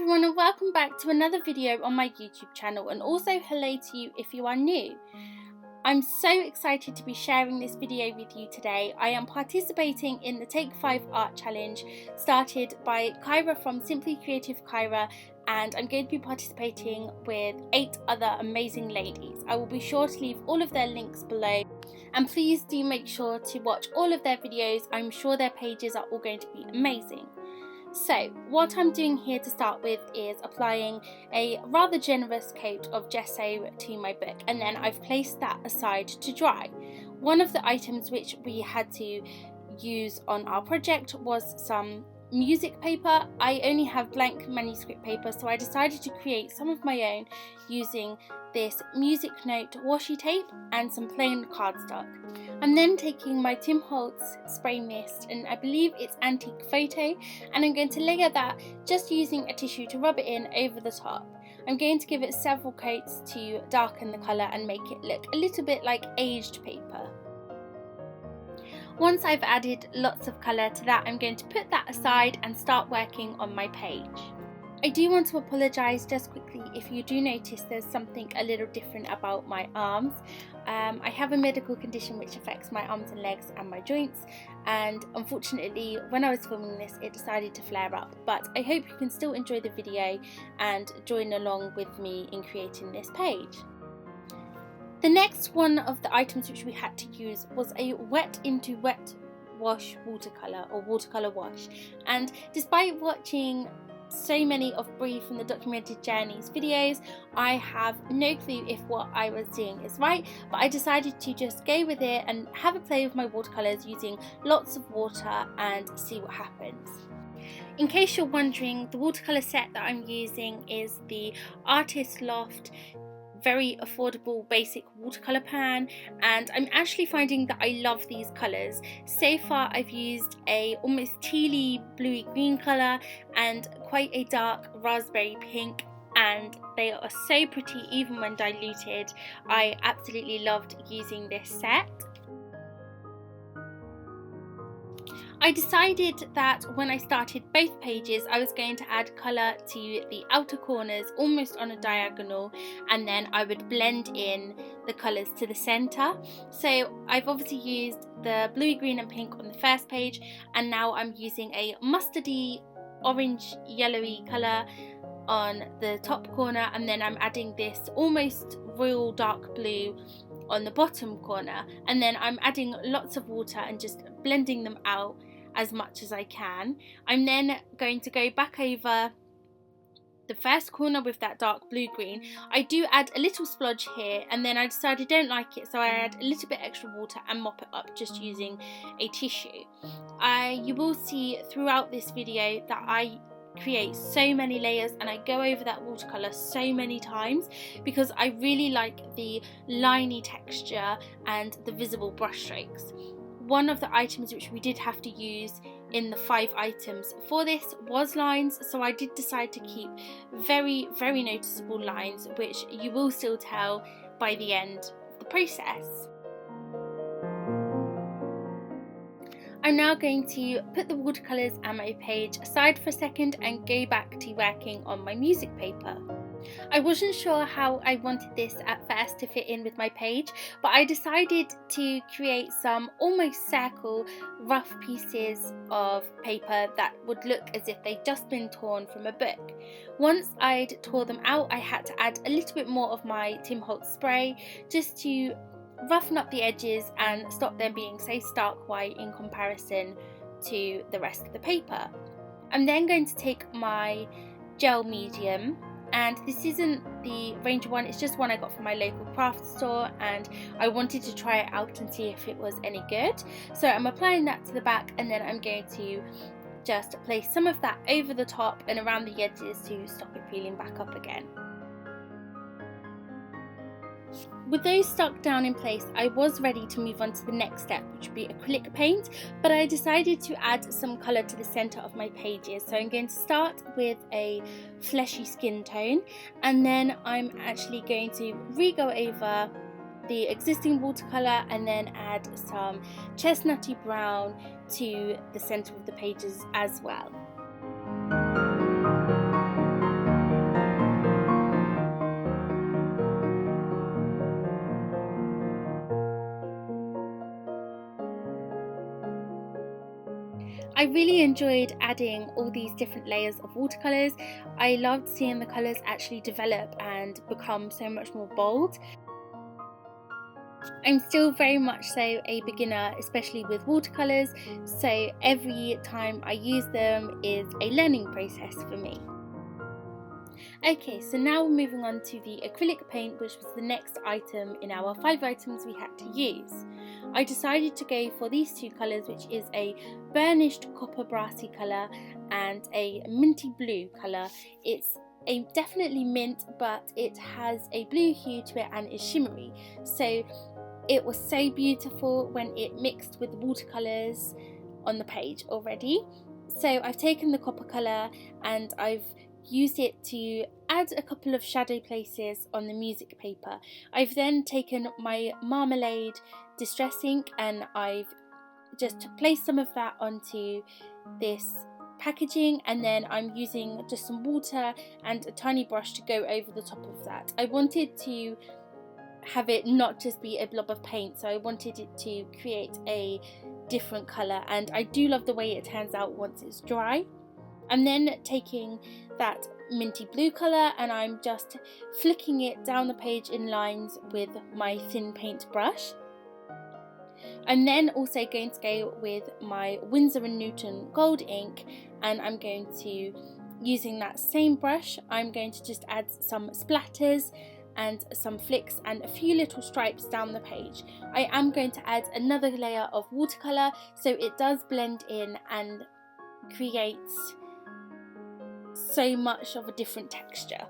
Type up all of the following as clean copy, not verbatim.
everyone, and welcome back to another video on my YouTube channel, and also hello to you if you are new. I'm so excited to be sharing this video with you today. I am participating in the Take 5 Art Challenge started by Kyra from Simply Creative Kyra, and I'm going to be participating with 8 other amazing ladies. I will be sure to leave all of their links below, and please do make sure to watch all of their videos. I'm sure their pages are all going to be amazing. So what I'm doing here to start with is applying a rather generous coat of gesso to my book, and then I've placed that aside to dry. One of the items which we had to use on our project was some music paper. I only have blank manuscript paper, so I decided to create some of my own using this music note washi tape and some plain cardstock. I'm then taking my Tim Holtz spray mist, and I believe it's Antique Photo, and I'm going to layer that just using a tissue to rub it in over the top. I'm going to give it several coats to darken the colour and make it look a little bit like aged paper. Once I've added lots of colour to that, I'm going to put that aside and start working on my page. I do want to apologise just quickly if you do notice there's something a little different about my arms. I have a medical condition which affects my arms and legs and my joints, and unfortunately when I was filming this it decided to flare up, but I hope you can still enjoy the video and join along with me in creating this page. The next one of the items which we had to use was a wet into wet wash watercolour, or watercolour wash, and despite watching so many of Rhie from the Documented Journeys videos, I have no clue if what I was doing is right, but I decided to just go with it and have a play with my watercolours using lots of water and see what happens. In case you're wondering, the watercolour set that I'm using is the Artist Loft very affordable basic watercolour pan, and I'm actually finding that I love these colours. So far I've used a almost tealy bluey green colour and quite a dark raspberry pink, and they are so pretty even when diluted. I absolutely loved using this set. I decided that when I started both pages I was going to add colour to the outer corners almost on a diagonal, and then I would blend in the colours to the centre. So I've obviously used the bluey green and pink on the first page, and now I'm using a mustardy orange yellowy colour on the top corner, and then I'm adding this almost royal dark blue on the bottom corner, and then I'm adding lots of water and just blending them out as much as I can. I'm then going to go back over the first corner with that dark blue green. I do add a little splodge here, and then I decided I don't like it, so I add a little bit extra water and mop it up just using a tissue. You will see throughout this video that I create so many layers and I go over that watercolour so many times because I really like the liney texture and the visible brush strokes. One of the items which we did have to use in the 5 items for this was lines, so I did decide to keep very noticeable lines, which you will still tell by the end of the process. I'm now going to put the watercolours and my page aside for a second and go back to working on my music paper. I wasn't sure how I wanted this at first to fit in with my page, but I decided to create some almost circle rough pieces of paper that would look as if they'd just been torn from a book. Once I'd tore them out, I had to add a little bit more of my Tim Holtz spray just to roughen up the edges and stop them being so stark white in comparison to the rest of the paper. I'm then going to take my gel medium, and this isn't the Ranger one, it's just one I got from my local craft store, and I wanted to try it out and see if it was any good. So I'm applying that to the back, and then I'm going to just place some of that over the top and around the edges to stop it peeling back up again. With those stuck down in place, I was ready to move on to the next step, which would be acrylic paint, but I decided to add some colour to the centre of my pages. So I'm going to start with a fleshy skin tone, and then I'm actually going to re-go over the existing watercolour and then add some chestnutty brown to the centre of the pages as well. I really enjoyed adding all these different layers of watercolours. I loved seeing the colours actually develop and become so much more bold. I'm still very much so a beginner, especially with watercolours, so every time I use them is a learning process for me. Okay, so now we're moving on to the acrylic paint, which was the next item in our 5 items we had to use. I decided to go for these 2 colours, which is a burnished copper brassy colour and a minty blue colour. It's a definitely mint, but it has a blue hue to it and is shimmery. So it was so beautiful when it mixed with the watercolours on the page already. So I've taken the copper colour and I've used it to add a couple of shadow places on the music paper. I've then taken my Marmalade distress ink and I've just placed some of that onto this packaging, and then I'm using just some water and a tiny brush to go over the top of that. I wanted to have it not just be a blob of paint, so I wanted it to create a different colour, and I do love the way it turns out once it's dry. I'm then taking that minty blue colour and I'm just flicking it down the page in lines with my thin paint brush. I'm then also going to go with my Winsor & Newton gold ink, and I'm going to, using that same brush, I'm going to just add some splatters and some flicks and a few little stripes down the page. I am going to add another layer of watercolour so it does blend in and creates so much of a different texture.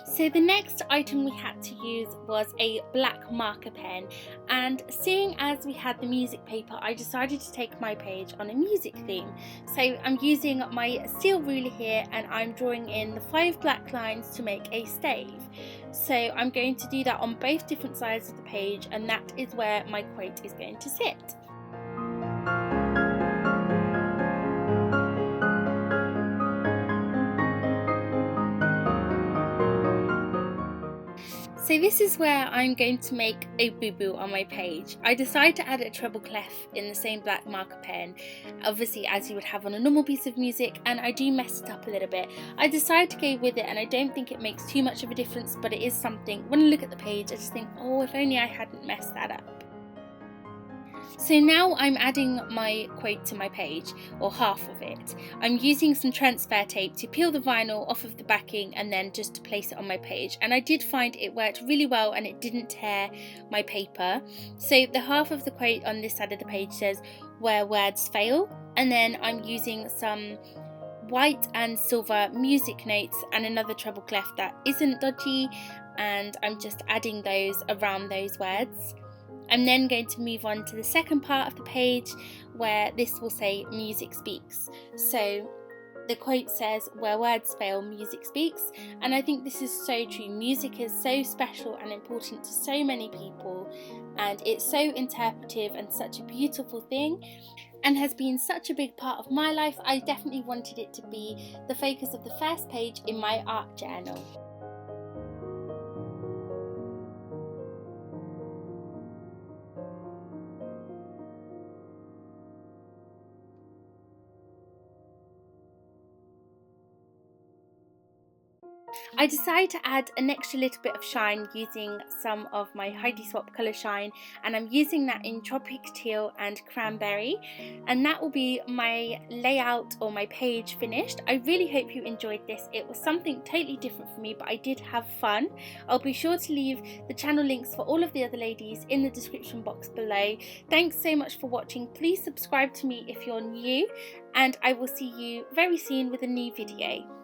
So the next item we had to use was a black marker pen, and seeing as we had the music paper, I decided to take my page on a music theme. So I'm using my steel ruler here and I'm drawing in the 5 black lines to make a stave. So I'm going to do that on both different sides of the page, and that is where my quote is going to sit. So this is where I'm going to make a boo-boo on my page. I decided to add a treble clef in the same black marker pen, obviously as you would have on a normal piece of music, and I do mess it up a little bit. I decided to go with it and I don't think it makes too much of a difference, but it is something, when I look at the page I just think, oh, if only I hadn't messed that up. So now I'm adding my quote to my page, or half of it. I'm using some transfer tape to peel the vinyl off of the backing and then just to place it on my page, and I did find it worked really well and it didn't tear my paper. So the half of the quote on this side of the page says, "Where words fail," and then I'm using some white and silver music notes and another treble clef that isn't dodgy, and I'm just adding those around those words. I'm then going to move on to the second part of the page where this will say music speaks. So the quote says, "Where words fail, music speaks," and I think this is so true. Music is so special and important to so many people, and it's so interpretive and such a beautiful thing, and has been such a big part of my life. I definitely wanted it to be the focus of the first page in my art journal. I decided to add an extra little bit of shine using some of my Heidi Swap colour shine, and I'm using that in Tropic Teal and Cranberry, and that will be my layout or my page finished. I really hope you enjoyed this. It was something totally different for me, but I did have fun. I'll be sure to leave the channel links for all of the other ladies in the description box below. Thanks so much for watching. Please subscribe to me if you're new, and I will see you very soon with a new video.